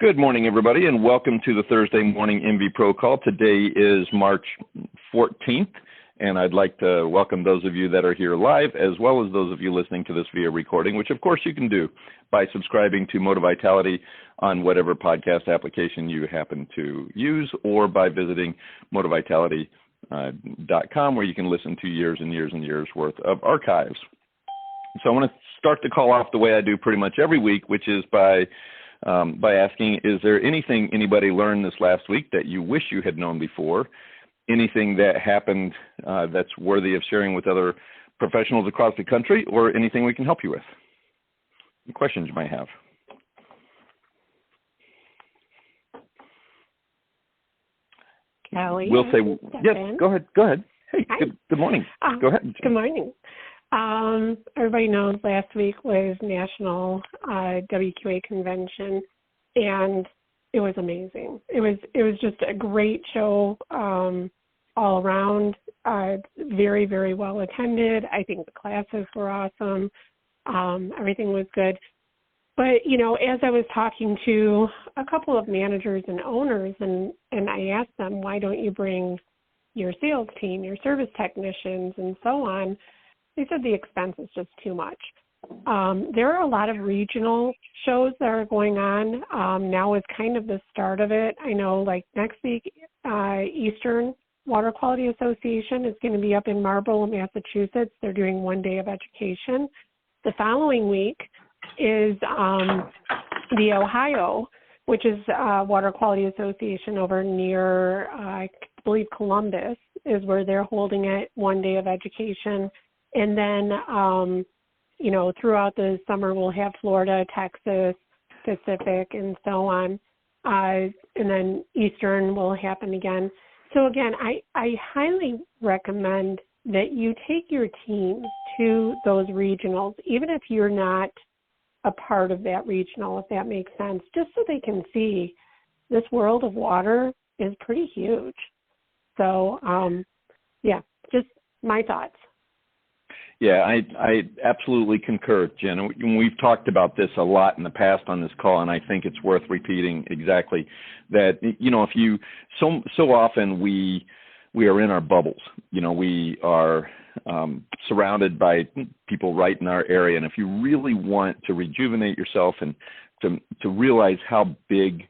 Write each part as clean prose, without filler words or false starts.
Good morning, everybody, and welcome to the Thursday morning MV Pro call. Today is March 14th, and I'd like to welcome those of you that are here live, as well as those of you listening to this via recording, which of course you can do by subscribing to Moti-Vitality on whatever podcast application you happen to use, or by visiting Moti-Vitality.com, where you can listen to years and years and years worth of archives. So I want to start the call off the way I do pretty much every week, which is by asking, is there anything anybody learned this last week that you wish you had known before? Anything that happened that's worthy of sharing with other professionals across the country, or anything we can help you with? Any questions you might have? Kelly, we'll say, yes, go ahead. Hey, good morning. Go ahead. Good morning. Everybody knows last week was National WQA Convention, and it was amazing. It was just a great show all around. Very, very well attended. I think the classes were awesome. Everything was good. But, you know, as I was talking to a couple of managers and owners, and I asked them, why don't you bring your sales team, your service technicians, and so on? They said the expense is just too much. There are a lot of regional shows that are going on. Now is kind of the start of it. I know, like, next week, Eastern Water Quality Association is going to be up in Marlborough, Massachusetts. They're doing one day of education. The following week is the Ohio, which is Water Quality Association over near, I believe, Columbus, is where they're holding it, one day of education. And then, you know, throughout the summer, we'll have Florida, Texas, Pacific, and so on. And then Eastern will happen again. So, again, I highly recommend that you take your team to those regionals, even if you're not a part of that regional, if that makes sense, just so they can see this world of water is pretty huge. So, yeah, just my thoughts. Yeah, I absolutely concur, Jen. We've talked about this a lot in the past on this call, and I think it's worth repeating exactly that. You know, if you so often we are in our bubbles. You know, we are surrounded by people right in our area, and if you really want to rejuvenate yourself and to realize how big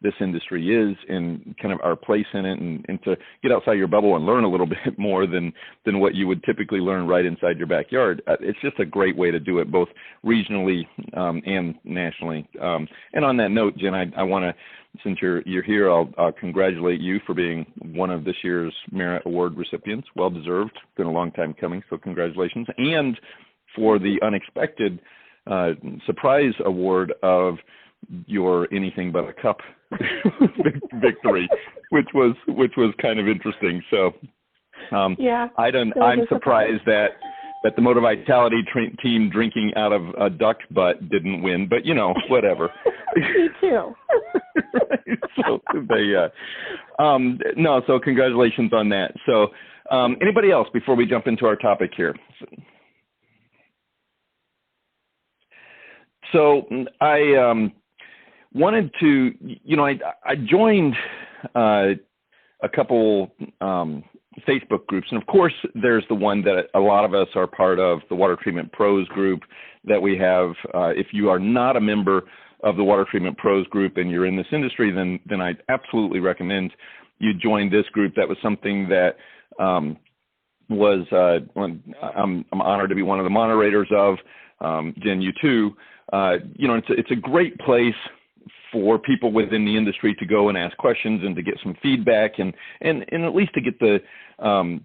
this industry is and kind of our place in it, and to get outside your bubble and learn a little bit more than what you would typically learn right inside your backyard. It's just a great way to do it, both regionally and nationally. And on that note, Jen, I want to, since you're here, I'll congratulate you for being one of this year's Merit Award recipients. Well deserved. Been a long time coming, so congratulations. And for the unexpected surprise award of your anything but a cup victory, which was kind of interesting. So yeah, I'm surprised that the Moti-Vitality team drinking out of a duck butt didn't win, but you know, whatever. Me too. Right? So no, so congratulations on that. So anybody else before we jump into our topic here? So I wanted to, you know, I joined a couple Facebook groups, and of course there's the one that a lot of us are part of, the Water Treatment Pros group that we have. If you are not a member of the Water Treatment Pros group and you're in this industry, then I absolutely recommend you join this group. That was something that I'm honored to be one of the moderators of. Jen, you too. You know, it's a great place for people within the industry to go and ask questions and to get some feedback and at least to get the to,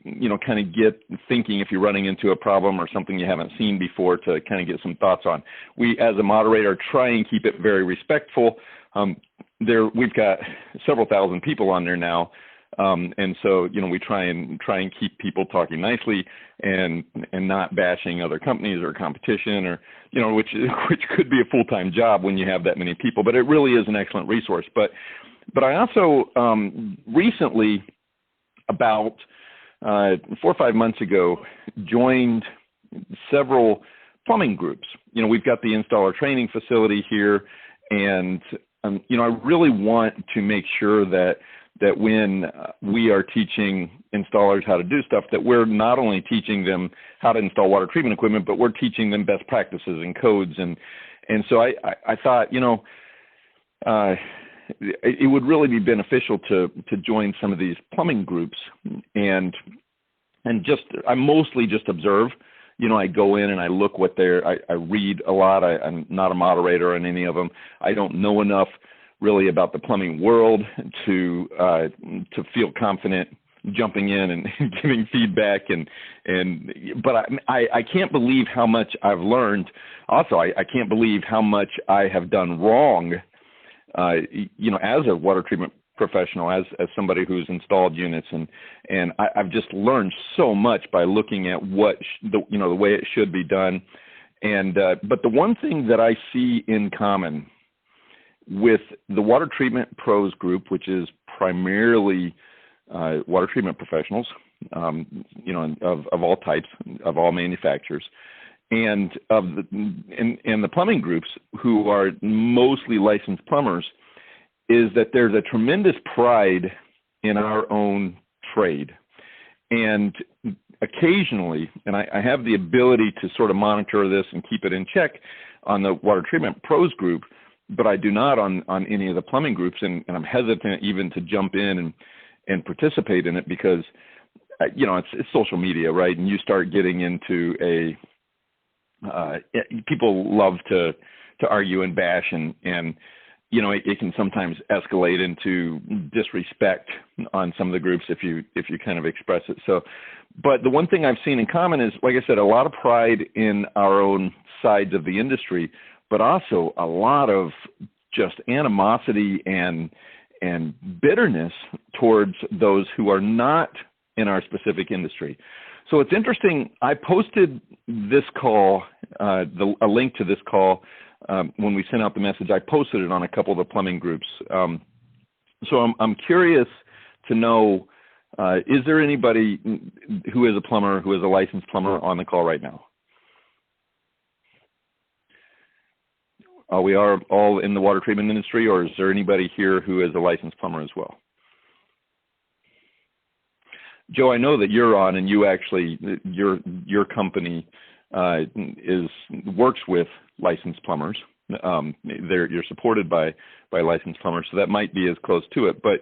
you know, kind of get thinking if you're running into a problem or something you haven't seen before, to kind of get some thoughts on. We, as a moderator, try and keep it very respectful. We've got several thousand people on there now. And so, you know, we try and keep people talking nicely and not bashing other companies or competition, or, you know, which could be a full-time job when you have that many people, but it really is an excellent resource. But I also recently, about 4 or 5 months ago, joined several plumbing groups. You know, we've got the installer training facility here, and I really want to make sure that when we are teaching installers how to do stuff, that we're not only teaching them how to install water treatment equipment, but we're teaching them best practices and codes. And so I thought, it would really be beneficial to join some of these plumbing groups and I mostly just observe. I go in and I look what I read a lot. I'm not a moderator on any of them. I don't know enough really about the plumbing world to feel confident jumping in and giving feedback but I can't believe how much I've learned. Also, I can't believe how much I have done wrong, as a water treatment professional, as somebody who's installed units, and I've just learned so much by looking at what the way it should be done. And but the one thing that I see in common with the Water Treatment Pros group, which is primarily water treatment professionals, of all types, of all manufacturers, and the plumbing groups, who are mostly licensed plumbers, is that there's a tremendous pride in our own trade. And occasionally, and I have the ability to sort of monitor this and keep it in check on the Water Treatment Pros group, but I do not on any of the plumbing groups, and I'm hesitant even to jump in and participate in it because, it's social media, right? And you start getting into people love to argue and bash, and it can sometimes escalate into disrespect on some of the groups if you kind of express it. So, but the one thing I've seen in common is, like I said, a lot of pride in our own sides of the industry, but also a lot of just animosity and bitterness towards those who are not in our specific industry. So it's interesting. I posted this call, a link to this call, when we sent out the message. I posted it on a couple of the plumbing groups. So I'm curious to know, is there anybody who is a plumber, who is a licensed plumber on the call right now? We are all in the water treatment industry, or is there anybody here who is a licensed plumber as well? Joe, I know that you're on, and you actually, your company works with licensed plumbers. You're supported by licensed plumbers, so that might be as close to it. But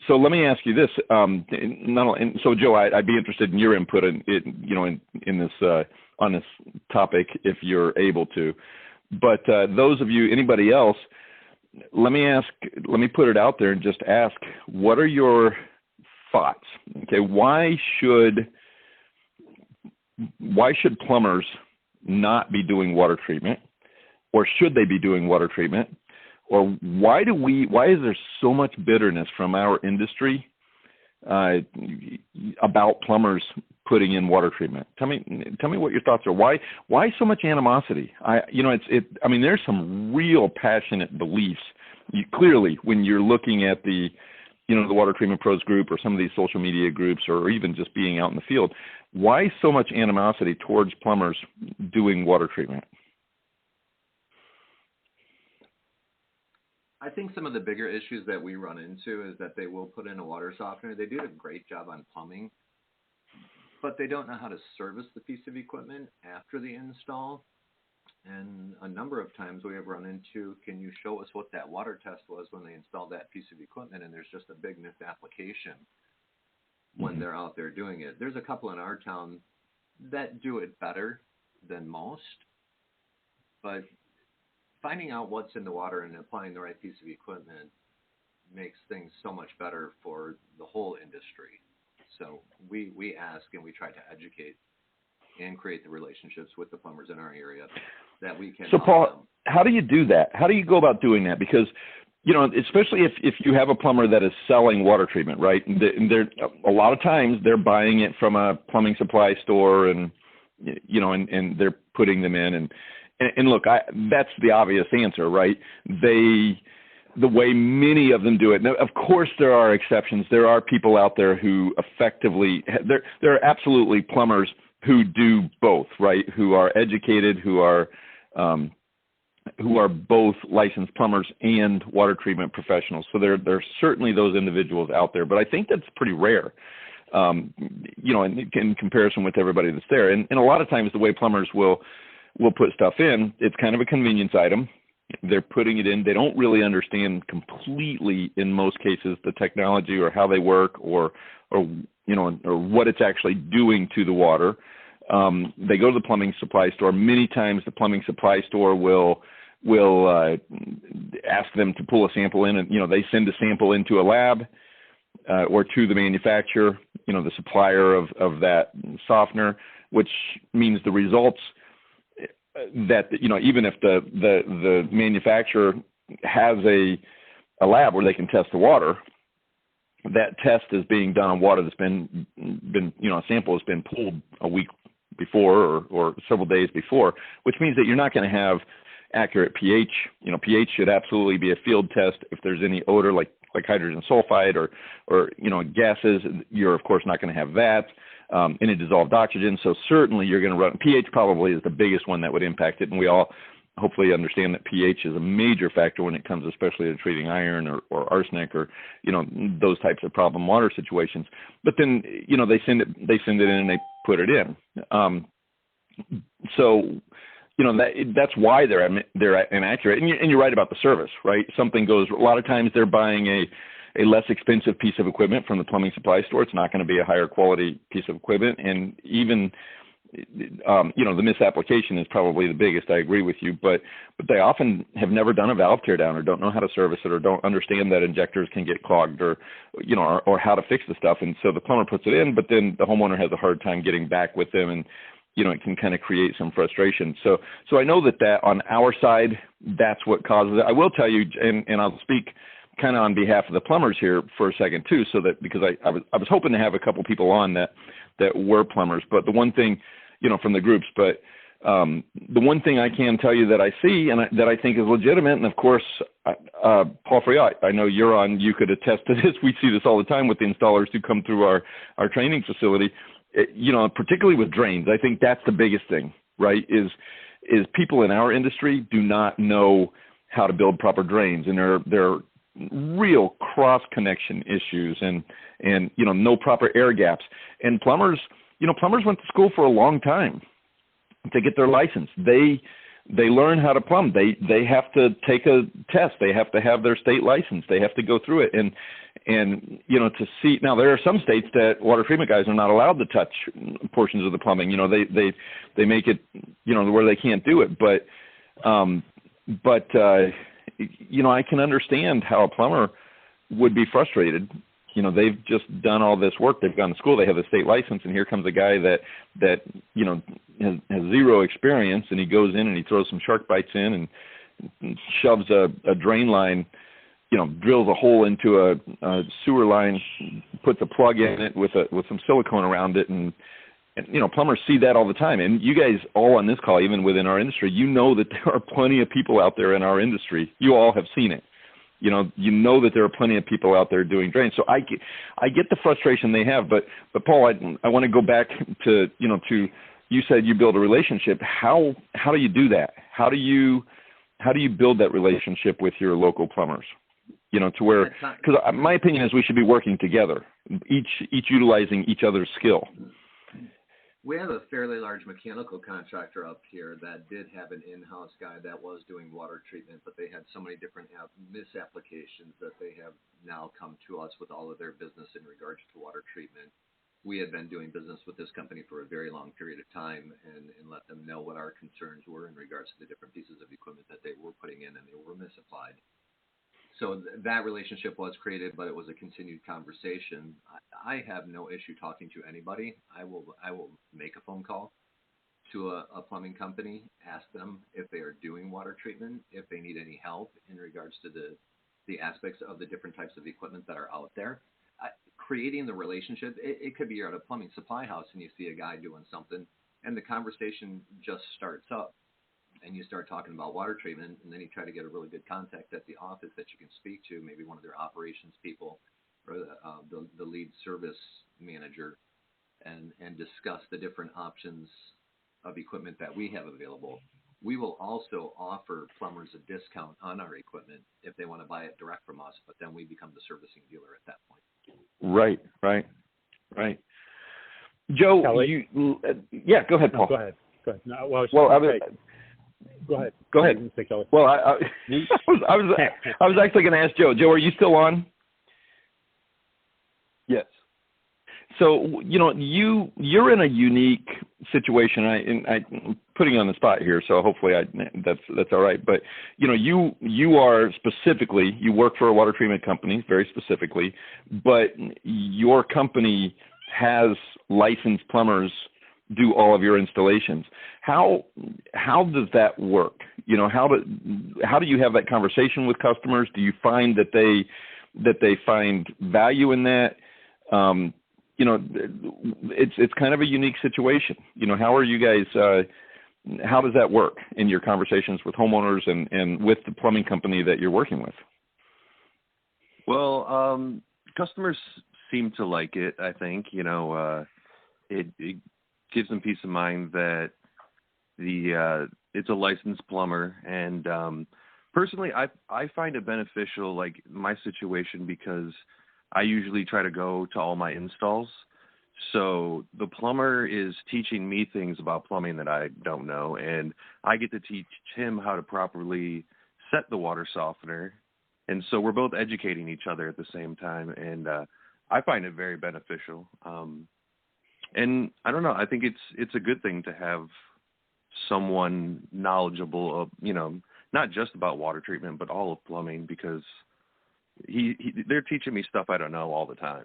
so let me ask you this: so Joe, I'd be interested in your input in this on this topic if you're able to. But those of you, anybody else, let me put it out there and just ask, what are your thoughts? Okay, why should plumbers not be doing water treatment, or should they be doing water treatment, or why is there so much bitterness from our industry about plumbers putting in water treatment? Tell me what your thoughts are. Why so much animosity? There's some real passionate beliefs. Clearly, when you're looking at the Water Treatment Pros group or some of these social media groups, or even just being out in the field, why so much animosity towards plumbers doing water treatment? I think some of the bigger issues that we run into is that they will put in a water softener. They do a great job on plumbing, but they don't know how to service the piece of equipment after the install. And a number of times we have run into, can you show us what that water test was when they installed that piece of equipment? And there's just a big misapplication when they're out there doing it. There's a couple in our town that do it better than most, but finding out what's in the water and applying the right piece of equipment makes things so much better for the whole industry. So we ask and we try to educate and create the relationships with the plumbers in our area that we can. So Paul, how do you do that? How do you go about doing that? Because, especially if you have a plumber that is selling water treatment, right? And a lot of times they're buying it from a plumbing supply store and they're putting them in. And look, that's the obvious answer, right? The way many of them do it. Now, of course, there are exceptions. There are people out there who effectively, there are absolutely plumbers who do both, right? Who are educated, who are, who are both licensed plumbers and water treatment professionals. So there's certainly those individuals out there, but I think that's pretty rare, in comparison with everybody that's there. And a lot of times the way plumbers will put stuff in, it's kind of a convenience item. They're putting it in. They don't really understand completely, in most cases, the technology or how they work or what it's actually doing to the water. They go to the plumbing supply store. Many times the plumbing supply store will ask them to pull a sample in, and they send a sample into a lab or to the manufacturer, the supplier of that softener, which means the results that even if the manufacturer has a lab where they can test the water, that test is being done on water that's been a sample has been pulled a week before or several days before, which means that you're not going to have accurate pH. pH should absolutely be a field test. If there's any odor like hydrogen sulfide or gases, you're of course not going to have that. Any dissolved oxygen. So certainly you're going to run pH. Probably is the biggest one that would impact it, and we all hopefully understand that pH is a major factor when it comes especially to treating iron or arsenic or those types of problem water situations. But then they send it in and they put it in. So that's why they're inaccurate. And you're right about the service, right? Something goes. A lot of times they're buying a less expensive piece of equipment from the plumbing supply store. It's not going to be a higher quality piece of equipment. And even, the misapplication is probably the biggest. I agree with you, but they often have never done a valve tear down or don't know how to service it or don't understand that injectors can get clogged or how to fix the stuff. And so the plumber puts it in, but then the homeowner has a hard time getting back with them, and it can kind of create some frustration. So I know that on our side, that's what causes it. I will tell you, and I'll speak kind of on behalf of the plumbers here for a second too, so that because I was hoping to have a couple people on that were plumbers, but the one thing, from the groups, but the one thing I can tell you that I see and that I think is legitimate, and of course, Paul Freya, I know you're on, you could attest to this. We see this all the time with the installers who come through our training facility, particularly with drains. I think that's the biggest thing, right, is people in our industry do not know how to build proper drains, and they're real cross connection issues and no proper air gaps. And plumbers went to school for a long time to get their license. They learn how to plumb. They have to take a test. They have to have their state license. They have to go through it. And to see, now there are some states that water treatment guys are not allowed to touch portions of the plumbing. They make it, where they can't do it. But I can understand how a plumber would be frustrated. They've just done all this work. They've gone to school. They have a state license, and here comes a guy that has zero experience, and he goes in and he throws some shark bites in and shoves a drain line, drills a hole into a sewer line, puts a plug in it with some silicone around it, and plumbers see that all the time. And you guys all on this call, even within our industry, that there are plenty of people out there in our industry. You all have seen it. That there are plenty of people out there doing drains. So I get the frustration they have. But Paul, I want to go back to you said you build a relationship. How do you do that? How do you build that relationship with your local plumbers? To where, because my opinion is we should be working together, each utilizing each other's skill. We have a fairly large mechanical contractor up here that did have an in-house guy that was doing water treatment, but they had so many different misapplications that they have now come to us with all of their business in regards to water treatment. We had been doing business with this company for a very long period of time and let them know what our concerns were in regards to the different pieces of equipment that they were putting in and they were misapplied. So that relationship was created, but it was a continued conversation. I have no issue talking to anybody. I will make a phone call to a plumbing company, ask them if they are doing water treatment, if they need any help in regards to the aspects of the different types of equipment that are out there. Creating the relationship, it could be you're at a plumbing supply house and you see a guy doing something, and the conversation just starts up. And you start talking about water treatment, and then you try to get a really good contact at the office that you can speak to, maybe one of their operations people or the lead service manager, and discuss the different options of equipment that we have available. we will also offer plumbers a discount on our equipment if they want to buy it direct from us, but then we become the servicing dealer at that point. Right. Joe, Kelly? Yeah, go ahead, Paul. No, go ahead. No, well, go ahead. Well, I was actually going to ask Joe. Joe, are you still on? Yes. So, you're in a unique situation. I'm putting you on the spot here, so hopefully that's all right. But, you are specifically, you work for a water treatment company, very specifically, but your company has licensed plumbers do all of your installations. How does that work? How do you have that conversation with customers? Do you find that they find value in that? It's kind of a unique situation. How are you guys? How does that work in your conversations with homeowners and with the plumbing company that you're working with? Well, customers seem to like it. I think it gives them peace of mind that it's a licensed plumber, and personally, I find it beneficial, like my situation, because I usually try to go to all my installs. So the plumber is teaching me things about plumbing that I don't know, and I get to teach him how to properly set the water softener. And so we're both educating each other at the same time, and I find it very beneficial. And I don't know, I think it's a good thing to have someone knowledgeable of, not just about water treatment, but all of plumbing, because they're teaching me stuff I don't know all the time,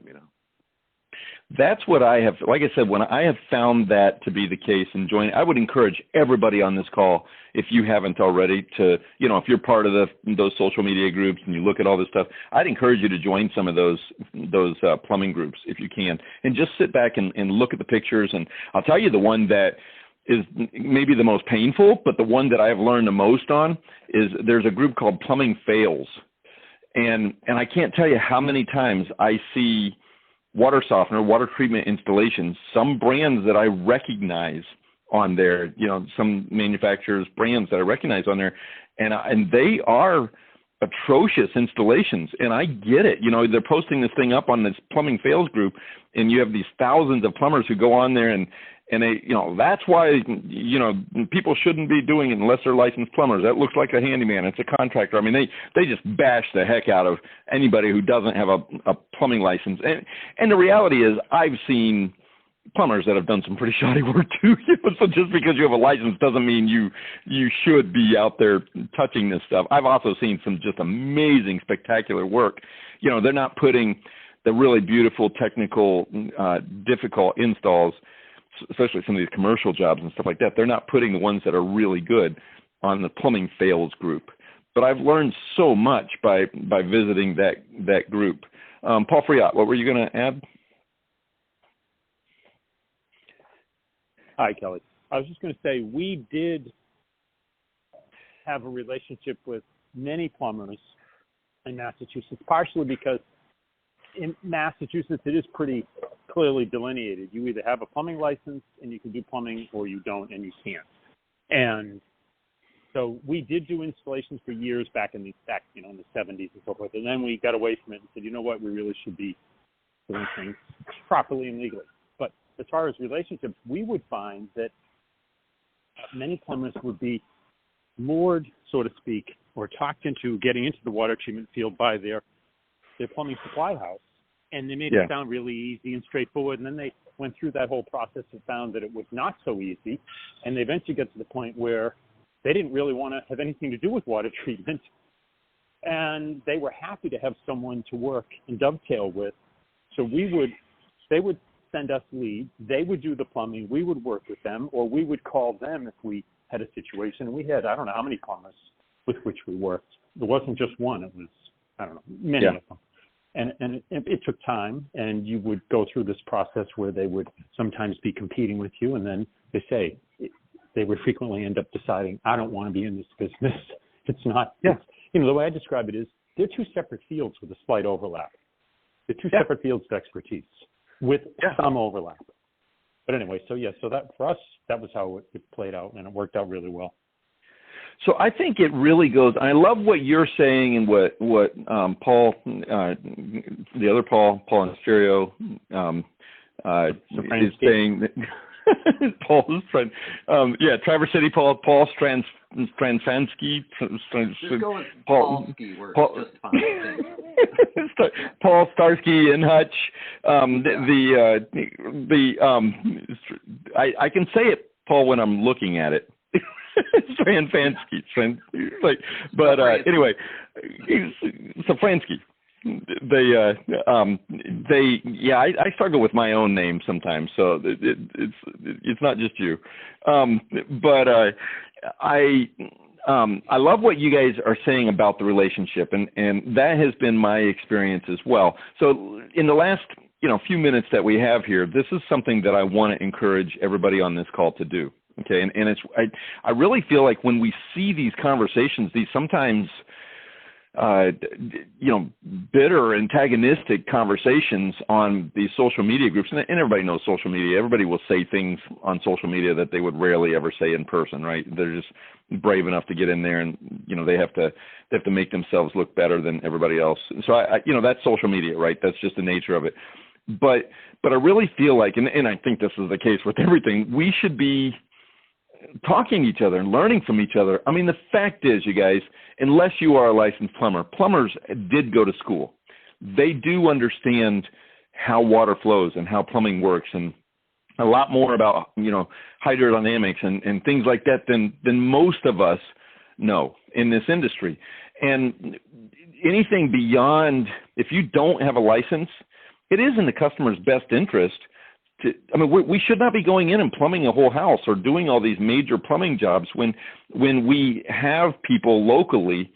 That's what I have, like I said, when I have found that to be the case and I would encourage everybody on this call, if you haven't already, to, if you're part of those social media groups and you look at all this stuff, I'd encourage you to join some of those plumbing groups if you can, and just sit back and look at the pictures. And I'll tell you the one that is maybe the most painful, but the one that I have learned the most on is there's a group called Plumbing Fails. And I can't tell you how many times I see water softener, water treatment installations, some brands that I recognize on there, some manufacturers' brands that I recognize on there, and they are atrocious installations. And I get it. They're posting this thing up on this Plumbing Fails group, and you have these thousands of plumbers who go on there and they, that's why, people shouldn't be doing it unless they're licensed plumbers. That looks like a handyman. It's a contractor. I mean, they just bash the heck out of anybody who doesn't have a plumbing license. And the reality is I've seen plumbers that have done some pretty shoddy work too. So just because you have a license doesn't mean you should be out there touching this stuff. I've also seen some just amazing, spectacular work. They're not putting the really beautiful, technical, difficult installs, especially some of these commercial jobs and stuff like that. They're not putting the ones that are really good on the Plumbing Fails group. But I've learned so much by visiting that group. Paul Friot, what were you going to add? Hi, Kelly. I was just going to say we did have a relationship with many plumbers in Massachusetts, partially because in Massachusetts it is pretty clearly delineated. You either have a plumbing license and you can do plumbing, or you don't and you can't. And so we did do installations for years back in the 70s and so forth. And then we got away from it and said, you know what, we really should be doing things properly and legally. But as far as relationships, we would find that many plumbers would be lured, so to speak, or talked into getting into the water treatment field by their plumbing supply house. And they made it sound really easy and straightforward. And then they went through that whole process and found that it was not so easy. And they eventually got to the point where they didn't really want to have anything to do with water treatment. And they were happy to have someone to work and dovetail with. So they would send us leads. They would do the plumbing. We would work with them, or we would call them if we had a situation. And we had, I don't know how many plumbers with which we worked. It wasn't just one. It was, I don't know, many of them. And it took time, and you would go through this process where they would sometimes be competing with you, and then they would frequently end up deciding, I don't want to be in this business. It's not, the way I describe it is they're two separate fields with a slight overlap. They're two separate fields of expertise with some overlap. But anyway, so that for us, that was how it played out, and it worked out really well. So I think it really goes. I love what you're saying and what Paul, the other Paul in stereo, is saying. Paul's friend, Traverse City Paul Stranfansky. Just go with Paulski works just fine. Paul Starsky and Hutch. I can say it, Paul, when I'm looking at it. Stranfansky, but anyway, Safransky. I struggle with my own name sometimes, so it's not just you. But I love what you guys are saying about the relationship, and that has been my experience as well. So in the last few minutes that we have here, this is something that I want to encourage everybody on this call to do. Okay, and it's I really feel like when we see these conversations, these sometimes bitter, antagonistic conversations on these social media groups, and everybody knows social media. Everybody will say things on social media that they would rarely ever say in person, right? They're just brave enough to get in there, and they have to make themselves look better than everybody else. So I that's social media, right? That's just the nature of it. But I really feel like, and I think this is the case with everything, we should be talking to each other and learning from each other. I mean, the fact is, you guys, unless you are a licensed plumber, plumbers did go to school. They do understand how water flows and how plumbing works, and a lot more about, hydrodynamics and things like that than most of us know in this industry. And anything beyond, if you don't have a license, it is in the customer's best interest we should not be going in and plumbing a whole house or doing all these major plumbing jobs when we have people locally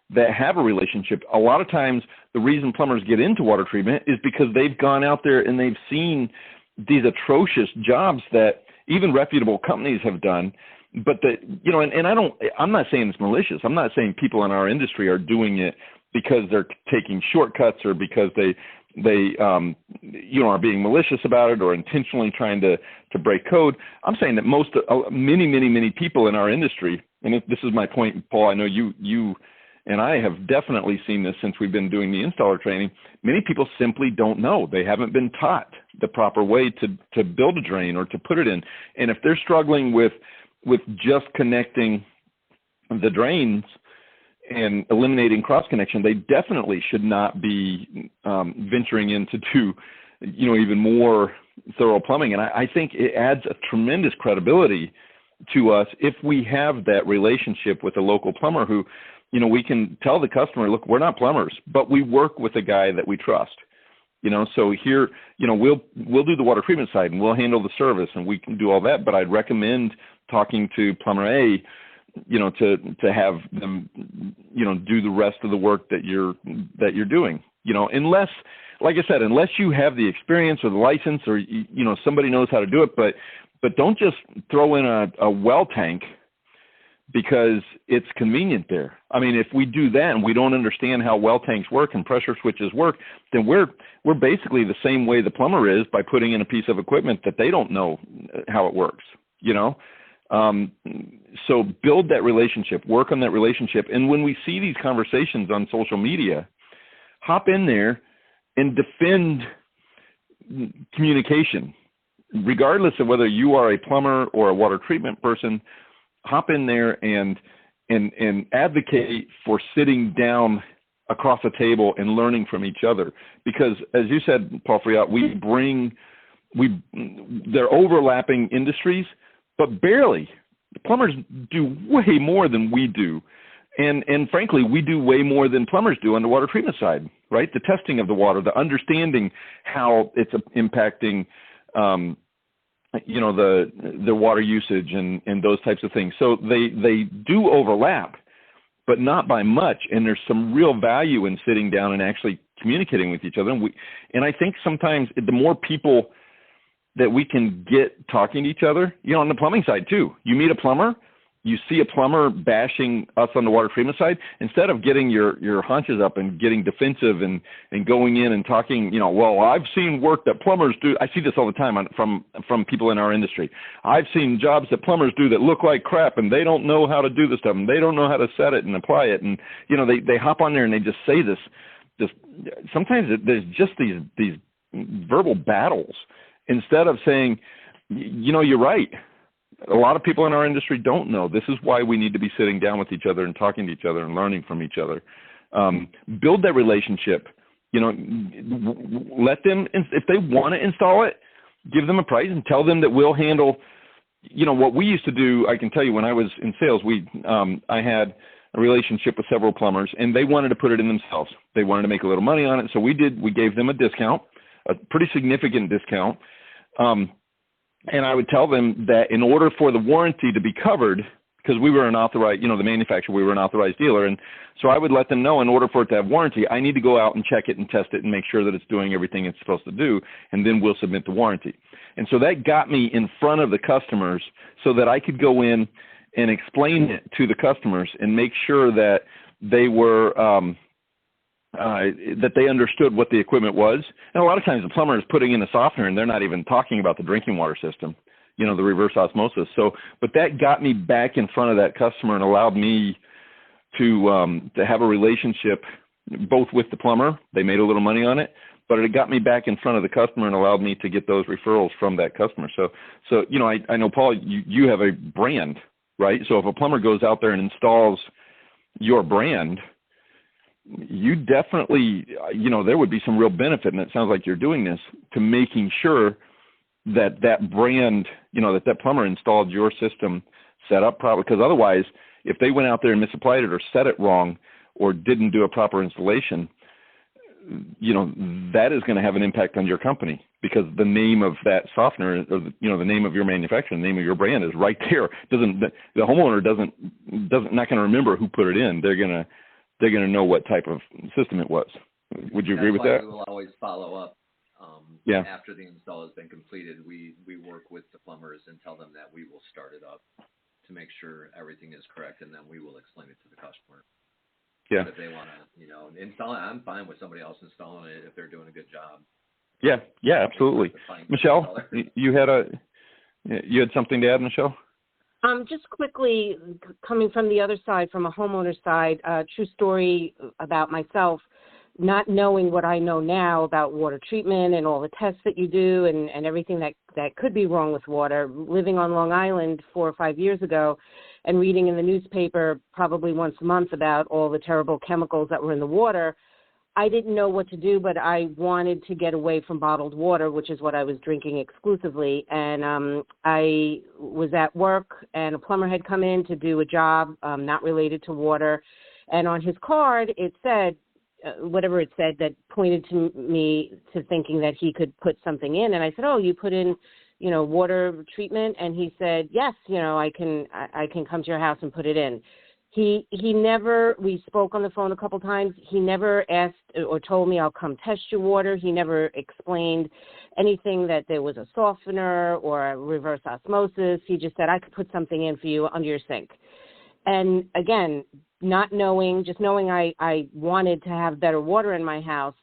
that have a relationship. A lot of times the reason plumbers get into water treatment is because they've gone out there and they've seen these atrocious jobs that even reputable companies have done. But I'm not saying it's malicious. I'm not saying people in our industry are doing it because they're taking shortcuts or because they are being malicious about it or intentionally trying to break code. I'm saying that many people in our industry, and this is my point, Paul, I know you and I have definitely seen this since we've been doing the installer training. Many people simply don't know. They haven't been taught the proper way to build a drain or to put it in. And if they're struggling with just connecting the drains and eliminating cross connection, they definitely should not be venturing into even more thorough plumbing. And I think it adds a tremendous credibility to us if we have that relationship with a local plumber who, we can tell the customer, look, we're not plumbers, but we work with a guy that we trust. So here, we'll do the water treatment side and we'll handle the service and we can do all that. But I'd recommend talking to plumber A, to have them, do the rest of the work that you're doing, unless, like I said, unless you have the experience or the license or, somebody knows how to do it, but don't just throw in a well tank because it's convenient there. I mean, if we do that and we don't understand how well tanks work and pressure switches work, then we're basically the same way the plumber is by putting in a piece of equipment that they don't know how it works, So build that relationship, work on that relationship. And when we see these conversations on social media, hop in there and defend communication, regardless of whether you are a plumber or a water treatment person. Hop in there and advocate for sitting down across a table and learning from each other. Because as you said, Paul Friot, they're overlapping industries, but barely. Plumbers do way more than we do. And frankly, we do way more than plumbers do on the water treatment side, right? The testing of the water, the understanding how it's impacting, the water usage and those types of things. So they do overlap, but not by much. And there's some real value in sitting down and actually communicating with each other. And I think sometimes the more people that we can get talking to each other, on the plumbing side too. You meet a plumber you see a plumber bashing us on the water treatment side, instead of getting your haunches up and getting defensive and going in and talking, well, I've seen work that plumbers do. I see this all the time from people in our industry. I've seen jobs that plumbers do that look like crap, and they don't know how to do this stuff, and they don't know how to set it and apply it. And, they hop on there and they just say this. Sometimes there's just these verbal battles instead of saying, you're right. A lot of people in our industry don't know. This is why we need to be sitting down with each other and talking to each other and learning from each other. Build that relationship. Let them, if they want to install it, give them a price and tell them that we'll handle, what we used to do. I can tell you when I was in sales, I had a relationship with several plumbers, and they wanted to put it in themselves. They wanted to make a little money on it. So we gave them a discount, a pretty significant discount. And I would tell them that in order for the warranty to be covered, because we were an authorized, the manufacturer, we were an authorized dealer. And so I would let them know in order for it to have warranty, I need to go out and check it and test it and make sure that it's doing everything it's supposed to do. And then we'll submit the warranty. And so that got me in front of the customers so that I could go in and explain it to the customers and make sure that they were, that they understood what the equipment was. And a lot of times the plumber is putting in a softener and they're not even talking about the drinking water system, the reverse osmosis. So, but that got me back in front of that customer and allowed me to have a relationship both with the plumber. They made a little money on it, but it got me back in front of the customer and allowed me to get those referrals from that customer. So I know, Paul, you have a brand, right? So if a plumber goes out there and installs your brand, you definitely, there would be some real benefit, and it sounds like you're doing this, to making sure that brand, that plumber installed your system set up properly. Because otherwise, if they went out there and misapplied it or set it wrong or didn't do a proper installation, that is going to have an impact on your company, because the name of that softener, or the name of your manufacturer, the name of your brand is right there. The homeowner not going to remember who put it in. They're going to know what type of system it was. Would you agree with that? We will always follow up. After the install has been completed, we work with the plumbers and tell them that we will start it up to make sure everything is correct, and then we will explain it to the customer. Yeah. But if they want to, install it, I'm fine with somebody else installing it if they're doing a good job. Yeah, absolutely. Michelle, you had something to add, Michelle? Just quickly, coming from the other side, from a homeowner side, true story about myself, not knowing what I know now about water treatment and all the tests that you do and everything that could be wrong with water. Living on Long Island 4 or 5 years ago and reading in the newspaper probably once a month about all the terrible chemicals that were in the water, I didn't know what to do, but I wanted to get away from bottled water, which is what I was drinking exclusively. And I was at work, and a plumber had come in to do a job not related to water. And on his card, it said, whatever it said, that pointed to me to thinking that he could put something in. And I said, oh, you put in, water treatment? And he said, yes, I can come to your house and put it in. He never, we spoke on the phone a couple times, he never asked or told me I'll come test your water. He never explained anything that there was a softener or a reverse osmosis. He just said, I could put something in for you under your sink. And again, not knowing, just knowing I wanted to have better water in my house,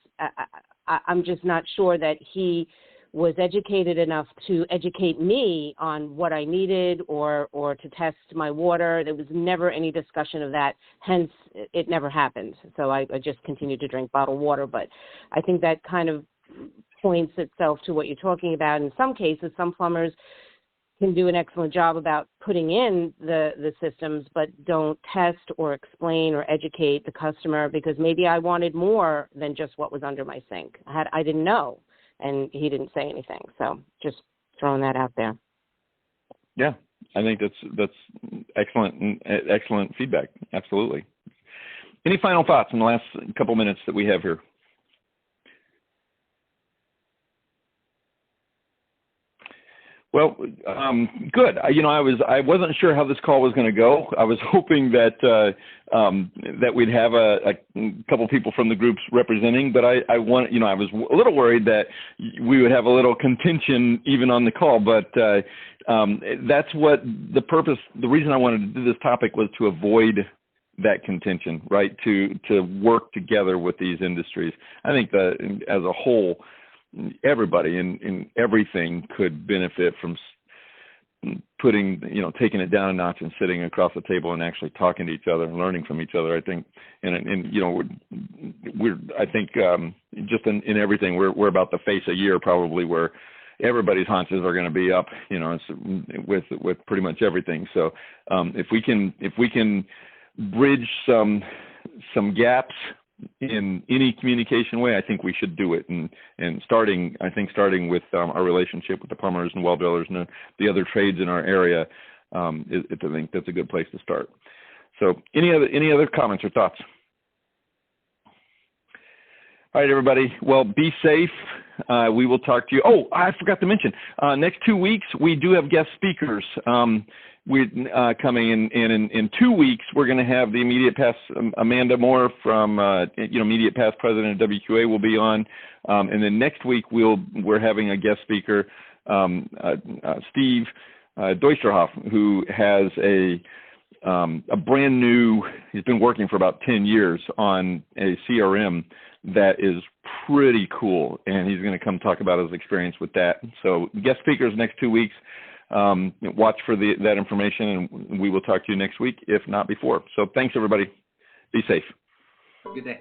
I'm just not sure that he was educated enough to educate me on what I needed or to test my water. There was never any discussion of that. Hence, it never happened. So I just continued to drink bottled water. But I think that kind of points itself to what you're talking about. In some cases, some plumbers can do an excellent job about putting in the systems, but don't test or explain or educate the customer, because maybe I wanted more than just what was under my sink. I didn't know. And he didn't say anything. So just throwing that out there. Yeah, I think that's excellent feedback. Absolutely. Any final thoughts in the last couple minutes that we have here? Well, good. I wasn't sure how this call was going to go. I was hoping that we'd have a couple people from the groups representing, but I was a little worried that we would have a little contention even on the call. But that's what the purpose, the reason I wanted to do this topic was to avoid that contention, right? To work together with these industries. I think that as a whole, everybody in everything could benefit from putting, taking it down a notch and sitting across the table and actually talking to each other and learning from each other. I think, and I think just in everything, we're about to face a year probably where everybody's haunches are going to be up, with pretty much everything. So if we can bridge some gaps in any communication way, I think we should do it. And starting with our relationship with the plumbers and well builders and the other trades in our area, I think that's a good place to start. So any other comments or thoughts? All right, everybody. Well, be safe. We will talk to you. Oh, I forgot to mention, next 2 weeks, we do have guest speakers. We're coming in 2 weeks. We're going to have the immediate past Amanda Moore from immediate past president of WQA will be on, and then next week we're having a guest speaker, Steve Deutsterhoff, who has a brand new. He's been working for about 10 years on a CRM that is pretty cool, and he's going to come talk about his experience with that. So guest speakers next 2 weeks. Watch for that information, and we will talk to you next week, if not before. So thanks, everybody. Be safe. Good day.